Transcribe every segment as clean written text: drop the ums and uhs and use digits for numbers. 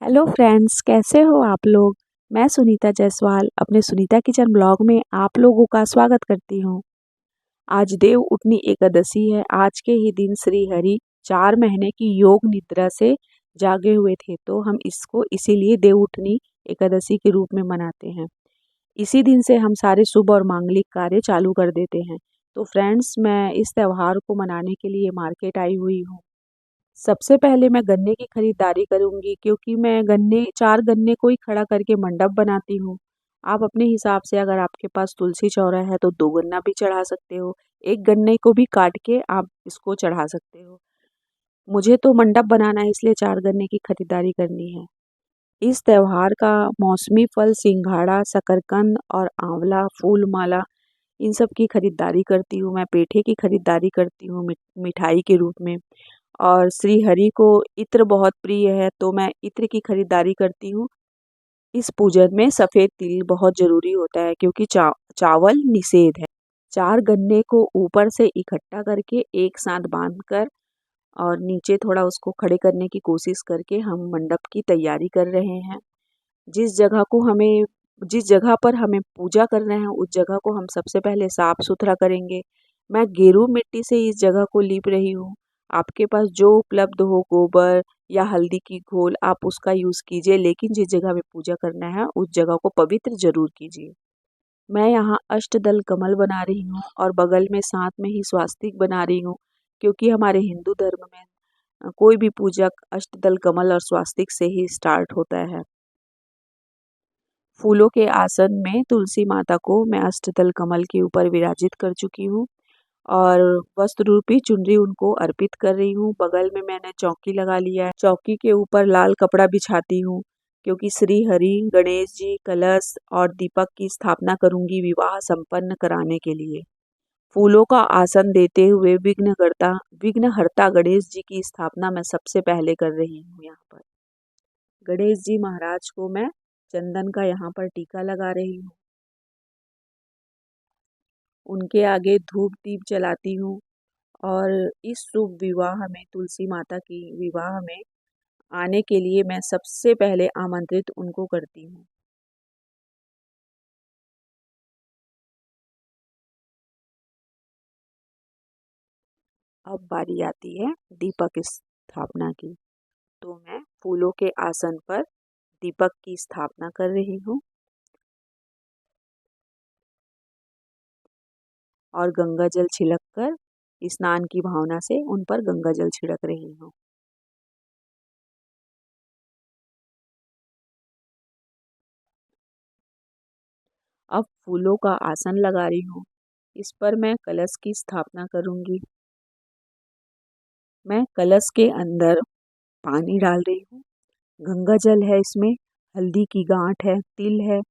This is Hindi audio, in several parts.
हेलो फ्रेंड्स, कैसे हो आप लोग। मैं सुनीता जायसवाल अपने सुनीता किचन ब्लॉग में आप लोगों का स्वागत करती हूँ। आज देव उठनी एकादशी है। आज के ही दिन श्री हरि 4 महीने की योग निद्रा से जागे हुए थे, तो हम इसको इसीलिए देव उठनी एकादशी के रूप में मनाते हैं। इसी दिन से हम सारे शुभ और मांगलिक कार्य चालू कर देते हैं। तो फ्रेंड्स, मैं इस त्यौहार को मनाने के लिए मार्केट आई हुई हूँ। सबसे पहले मैं गन्ने की खरीदारी करूंगी, क्योंकि मैं 4 गन्ने को ही खड़ा करके मंडप बनाती हूँ। आप अपने हिसाब से, अगर आपके पास तुलसी चौरा है तो 2 गन्ना भी चढ़ा सकते हो। एक गन्ने को भी काट के आप इसको चढ़ा सकते हो। मुझे तो मंडप बनाना है, इसलिए 4 गन्ने की खरीदारी करनी है। इस त्योहार का मौसमी फल सिंघाड़ा, शकरकंद और आंवला फूल माला, इन सब की खरीदारी करती हूँ। मैं पेठे की खरीदारी करती हूँ मिठाई के रूप में। और श्री हरि को इत्र बहुत प्रिय है, तो मैं इत्र की खरीदारी करती हूँ। इस पूजन में सफ़ेद तिल बहुत ज़रूरी होता है, क्योंकि चावल निषेध है। 4 गन्ने को ऊपर से इकट्ठा करके एक साथ बांध कर और नीचे थोड़ा उसको खड़े करने की कोशिश करके हम मंडप की तैयारी कर रहे हैं। जिस जगह को हमें जिस जगह पर हमें पूजा कर रहे हैं, उस जगह को हम सबसे पहले साफ सुथरा करेंगे। मैं गेरू मिट्टी से इस जगह को लीप रही हूँ। आपके पास जो उपलब्ध हो, गोबर या हल्दी की घोल, आप उसका यूज़ कीजिए, लेकिन जिस जगह में पूजा करना है उस जगह को पवित्र जरूर कीजिए। मैं यहाँ अष्टदल कमल बना रही हूँ और बगल में साथ में ही स्वास्तिक बना रही हूँ, क्योंकि हमारे हिंदू धर्म में कोई भी पूजा अष्टदल कमल और स्वास्तिक से ही स्टार्ट होता है। फूलों के आसन में तुलसी माता को मैं अष्टदल कमल के ऊपर विराजित कर चुकी हूँ और वस्त्र रूपी चुनरी उनको अर्पित कर रही हूँ। बगल में मैंने चौकी लगा लिया है। चौकी के ऊपर लाल कपड़ा बिछाती हूँ, क्योंकि श्री हरि, गणेश जी, कलश और दीपक की स्थापना करूँगी विवाह संपन्न कराने के लिए। फूलों का आसन देते हुए विघ्नहर्ता गणेश जी की स्थापना मैं सबसे पहले कर रही हूँ। यहाँ पर गणेश जी महाराज को मैं चंदन का यहाँ पर टीका लगा रही हूँ। उनके आगे धूप दीप जलाती हूँ और इस शुभ विवाह में, तुलसी माता की विवाह में आने के लिए मैं सबसे पहले आमंत्रित उनको करती हूँ। अब बारी आती है दीपक स्थापना की। तो मैं फूलों के आसन पर दीपक की स्थापना कर रही हूँ और गंगा जल छिड़क कर स्नान की भावना से उन पर गंगा जल छिड़क रही हूँ। अब फूलों का आसन लगा रही हूँ। इस पर मैं कलश की स्थापना करूँगी। मैं कलश के अंदर पानी डाल रही हूँ। गंगा जल है, इसमें हल्दी की गांठ है, तिल है,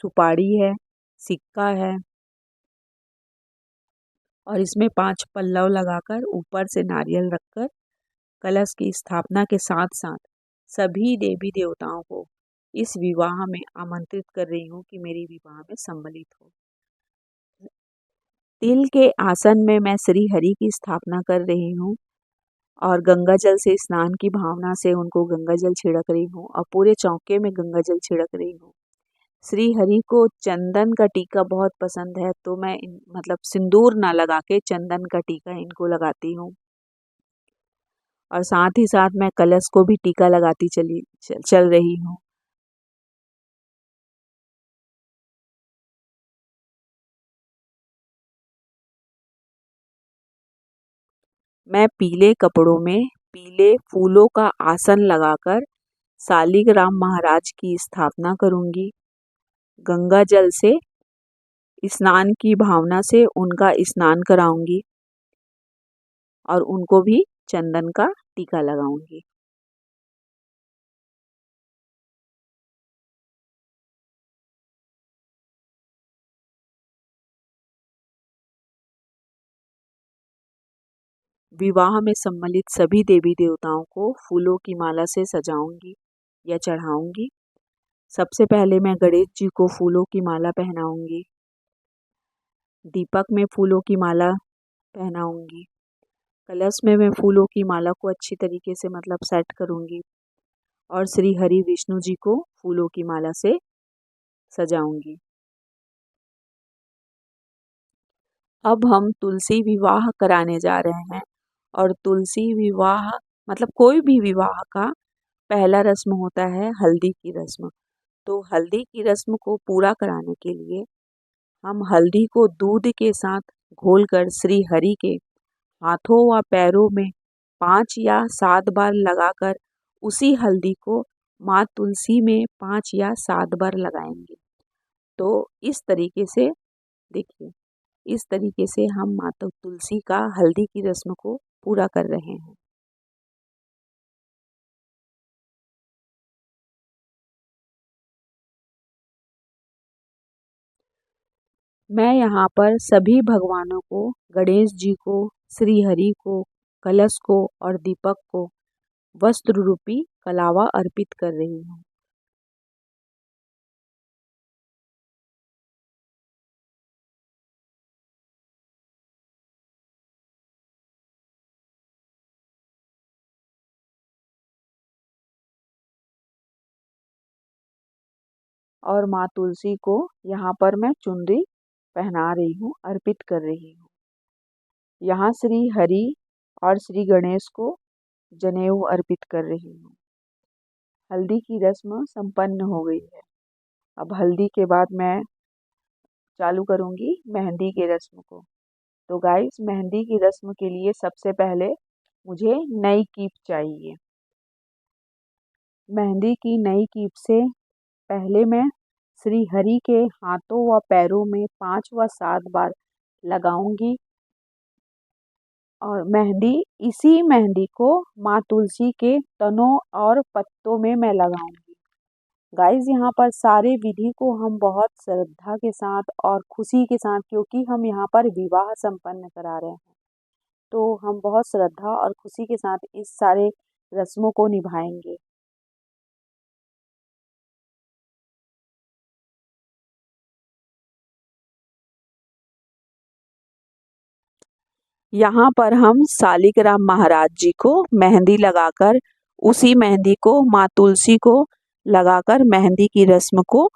सुपारी है, सिक्का है और इसमें 5 पल्लव लगाकर ऊपर से नारियल रखकर कलश की स्थापना के साथ साथ सभी देवी देवताओं को इस विवाह में आमंत्रित कर रही हूँ कि मेरी विवाह में सम्मिलित हो। तिल के आसन में मैं श्री हरि की स्थापना कर रही हूँ और गंगा जल से स्नान की भावना से उनको गंगा जल छिड़क रही हूँ और पूरे चौके में गंगा जल छिड़क रही हूँ। श्री हरि को चंदन का टीका बहुत पसंद है, तो मैं मतलब सिंदूर ना लगा के चंदन का टीका इनको लगाती हूँ और साथ ही साथ मैं कलश को भी टीका लगाती चल रही हूँ। मैं पीले कपड़ों में पीले फूलों का आसन लगाकर शालिग्राम महाराज की स्थापना करूँगी। गंगा जल से स्नान की भावना से उनका स्नान कराऊंगी और उनको भी चंदन का टीका लगाऊंगी। विवाह में सम्मिलित सभी देवी देवताओं को फूलों की माला से सजाऊंगी या चढ़ाऊंगी। सबसे पहले मैं गणेश जी को फूलों की माला पहनाऊंगी। दीपक में फूलों की माला पहनाऊंगी। कलश में मैं फूलों की माला को अच्छी तरीके से मतलब सेट करूंगी और श्री हरि विष्णु जी को फूलों की माला से सजाऊंगी। अब हम तुलसी विवाह कराने जा रहे हैं और तुलसी विवाह मतलब कोई भी विवाह का पहला रस्म होता है हल्दी की रस्म। तो हल्दी की रस्म को पूरा कराने के लिए हम हल्दी को दूध के साथ घोलकर श्री हरि के हाथों व पैरों में 5 या 7 बार लगाकर उसी हल्दी को माँ तुलसी में 5 या 7 बार लगाएंगे। तो इस तरीके से देखिए, इस तरीके से हम माता तुलसी का हल्दी की रस्म को पूरा कर रहे हैं। मैं यहाँ पर सभी भगवानों को, गणेश जी को, श्री हरि को, कलश को और दीपक को वस्त्र रूपी कलावा अर्पित कर रही हूँ। और माँ तुलसी को यहाँ पर मैं चुनरी पहना रही हूँ, अर्पित कर रही हूँ। यहाँ श्री हरि और श्री गणेश को जनेऊ अर्पित कर रही हूँ। हल्दी की रस्म संपन्न हो गई है। अब हल्दी के बाद मैं चालू करूँगी मेहंदी की रस्म को। तो गाइस, मेहंदी की रस्म के लिए सबसे पहले मुझे नई कीप चाहिए। मेहंदी की नई कीप से पहले मैं श्री हरि के हाथों व पैरों में 5 व 7 बार लगाऊंगी और इसी मेहंदी को माँ तुलसी के तनों और पत्तों में मैं लगाऊंगी। गाइस, यहाँ पर सारे विधि को हम बहुत श्रद्धा के साथ और खुशी के साथ, क्योंकि हम यहाँ पर विवाह संपन्न करा रहे हैं, तो हम बहुत श्रद्धा और खुशी के साथ इस सारे रस्मों को निभाएंगे। यहाँ पर हम शालिग्राम महाराज जी को मेहंदी लगाकर, उसी मेहंदी को माँ तुलसी को लगाकर मेहंदी की रस्म को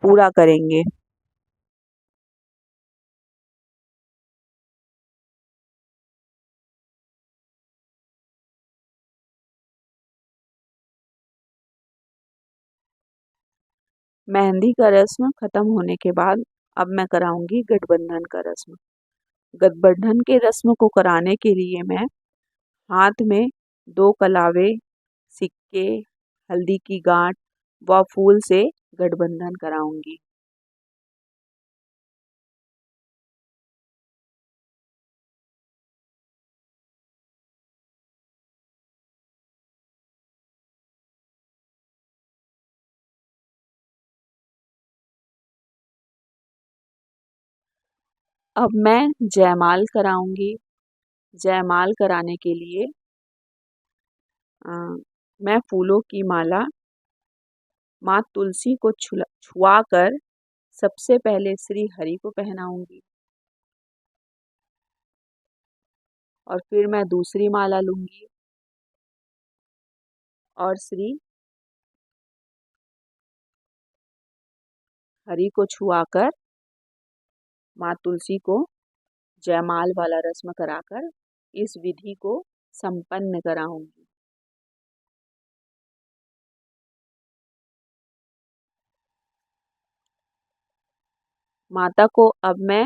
पूरा करेंगे। मेहंदी का रस्म खत्म होने के बाद अब मैं कराऊंगी गठबंधन का रस्म। गठबंधन के रस्म को कराने के लिए मैं हाथ में 2 कलावे, सिक्के, हल्दी की गांठ व फूल से गठबंधन कराऊंगी। अब मैं जयमाल कराऊंगी। जयमाल कराने के लिए अ, मैं फूलों की माला माँ तुलसी को छुआ कर सबसे पहले श्री हरि को पहनाऊंगी और फिर मैं दूसरी माला लूंगी और श्री हरि को छुआकर माँ तुलसी को जयमाल वाला रस्म कराकर इस विधि को संपन्न कराऊंगी। माता को अब मैं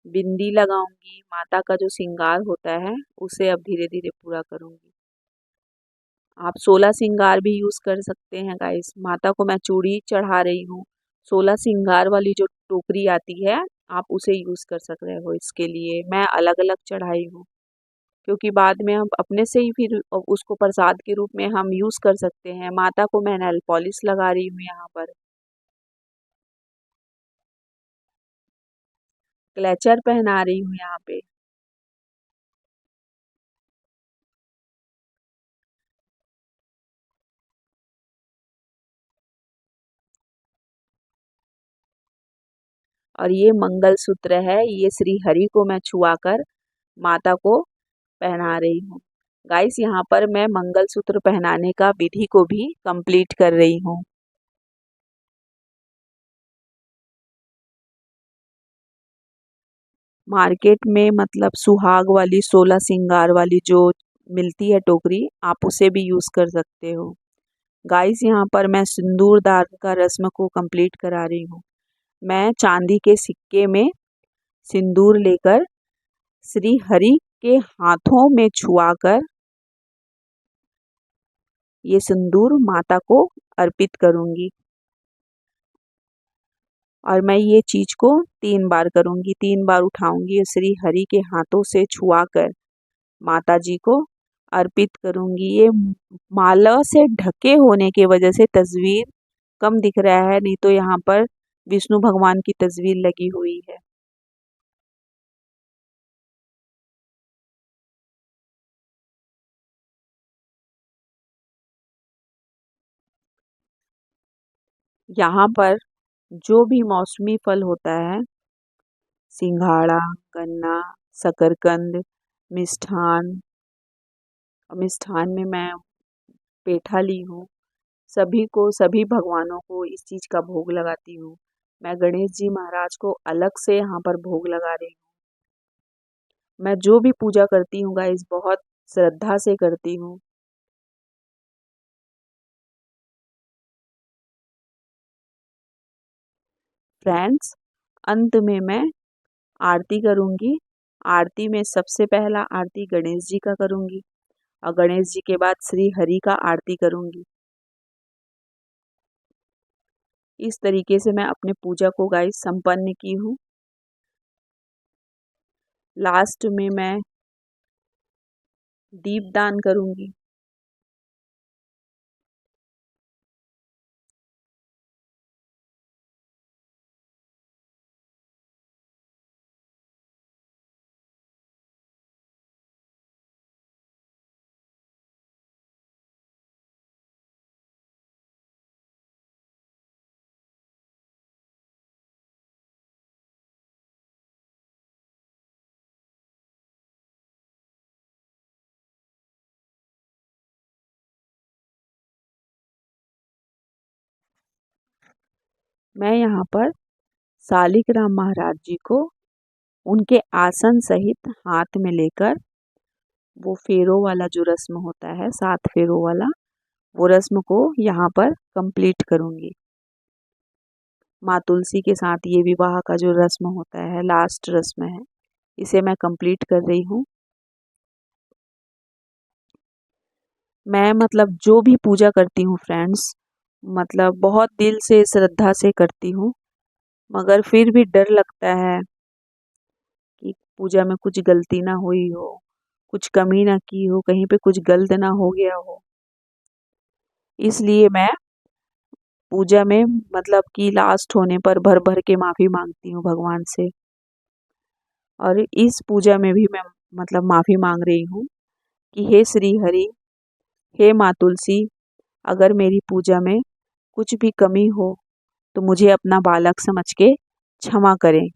बिंदी लगाऊंगी। माता का जो श्रृंगार होता है उसे अब धीरे धीरे पूरा करूंगी। आप 16 श्रृंगार भी यूज कर सकते हैं गाइस। माता को मैं चूड़ी चढ़ा रही हूँ। 16 श्रृंगार वाली जो टोकरी आती है, आप उसे यूज कर सक रहे हो। इसके लिए मैं अलग अलग चढ़ाई हूँ, क्योंकि बाद में हम अपने से ही फिर उसको प्रसाद के रूप में हम यूज कर सकते हैं। माता को मैं नेल पॉलिश लगा रही हूँ यहाँ पर। क्लेचर पहना रही हूँ यहाँ पे। और ये मंगल सूत्र है, ये श्री हरि को मैं छुआ कर माता को पहना रही हूँ। गाइस यहाँ पर मैं मंगलसूत्र पहनाने का विधि को भी कंप्लीट कर रही हूँ। मार्केट में मतलब सुहाग वाली 16 श्रृंगार वाली जो मिलती है टोकरी, आप उसे भी यूज़ कर सकते हो। गाइस यहाँ पर मैं सिंदूर दान का रस्म को कंप्लीट करा रही हूँ। मैं चांदी के सिक्के में सिंदूर लेकर श्री हरि के हाथों में छुआकर ये सिंदूर माता को अर्पित करूँगी। और मैं ये चीज़ को 3 बार करूँगी, 3 बार उठाऊँगी और श्री हरि के हाथों से छुआकर माता जी को अर्पित करूँगी। ये माला से ढके होने की वजह से तस्वीर कम दिख रहा है, नहीं तो यहाँ पर विष्णु भगवान की तस्वीर लगी हुई है। यहाँ पर जो भी मौसमी फल होता है, सिंघाड़ा, गन्ना, शकरकंद, मिष्ठान, मिष्ठान में मैं पेठा ली हूँ। सभी को, सभी भगवानों को इस चीज़ का भोग लगाती हूँ। मैं गणेश जी महाराज को अलग से यहाँ पर भोग लगा रही हूँ। मैं जो भी पूजा करती हूँ गाइस, बहुत श्रद्धा से करती हूँ। फ्रेंड्स, अंत में मैं आरती करूँगी। आरती में सबसे पहला आरती गणेश जी का करूँगी और गणेश जी के बाद श्री हरि का आरती करूँगी। इस तरीके से मैं अपने पूजा को गाइस संपन्न की हूँ। लास्ट में मैं दीप दान करूँगी। मैं यहाँ पर शालिग्राम महाराज जी को उनके आसन सहित हाथ में लेकर वो फेरों वाला जो रस्म होता है, 7 फेरों वाला, वो रस्म को यहाँ पर कंप्लीट करूँगी। माँ तुलसी के साथ ये विवाह का जो रस्म होता है, लास्ट रस्म है, इसे मैं कंप्लीट कर रही हूँ। मैं मतलब जो भी पूजा करती हूँ फ्रेंड्स, मतलब बहुत दिल से श्रद्धा से करती हूँ, मगर फिर भी डर लगता है कि पूजा में कुछ गलती ना हुई हो, कुछ कमी ना की हो, कहीं पे कुछ गलत ना हो गया हो। इसलिए मैं पूजा में मतलब कि लास्ट होने पर भर भर के माफ़ी मांगती हूँ भगवान से। और इस पूजा में भी मैं मतलब माफ़ी मांग रही हूँ कि हे श्री हरि, हे माँ तुलसी, अगर मेरी पूजा में कुछ भी कमी हो तो मुझे अपना बालक समझ के क्षमा करें।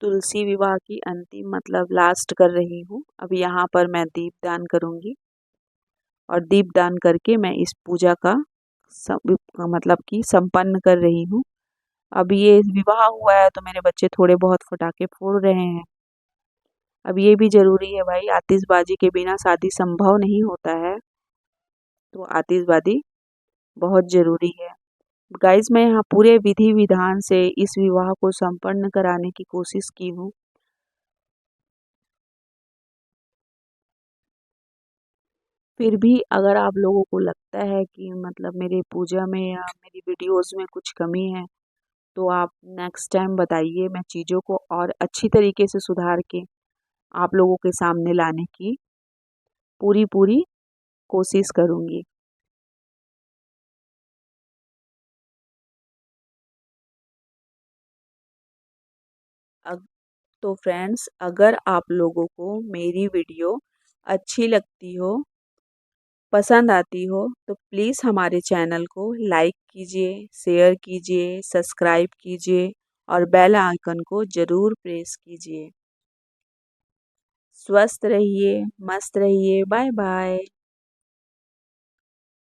तुलसी विवाह की अंतिम मतलब लास्ट कर रही हूँ। अब यहाँ पर मैं दीपदान करूँगी और दीपदान करके मैं इस पूजा का मतलब कि संपन्न कर रही हूँ। अब ये विवाह हुआ है तो मेरे बच्चे थोड़े बहुत पटाखे फोड़ रहे हैं। अब ये भी ज़रूरी है भाई, आतिशबाजी के बिना शादी संभव नहीं होता है, तो आतिशबाजी बहुत ज़रूरी है। गाइस, मैं यहाँ पूरे विधि विधान से इस विवाह को संपन्न कराने की कोशिश की हूँ। फिर भी अगर आप लोगों को लगता है कि मतलब मेरे पूजा में या मेरी वीडियोस में कुछ कमी है, तो आप नेक्स्ट टाइम बताइए। मैं चीज़ों को और अच्छी तरीके से सुधार के आप लोगों के सामने लाने की पूरी पूरी कोशिश करूँगी। अग तो फ्रेंड्स, अगर आप लोगों को मेरी वीडियो अच्छी लगती हो, पसंद आती हो, तो प्लीज़ हमारे चैनल को लाइक कीजिए, शेयर कीजिए, सब्सक्राइब कीजिए और बेल आइकन को ज़रूर प्रेस कीजिए। स्वस्थ रहिए, मस्त रहिए। Bye bye.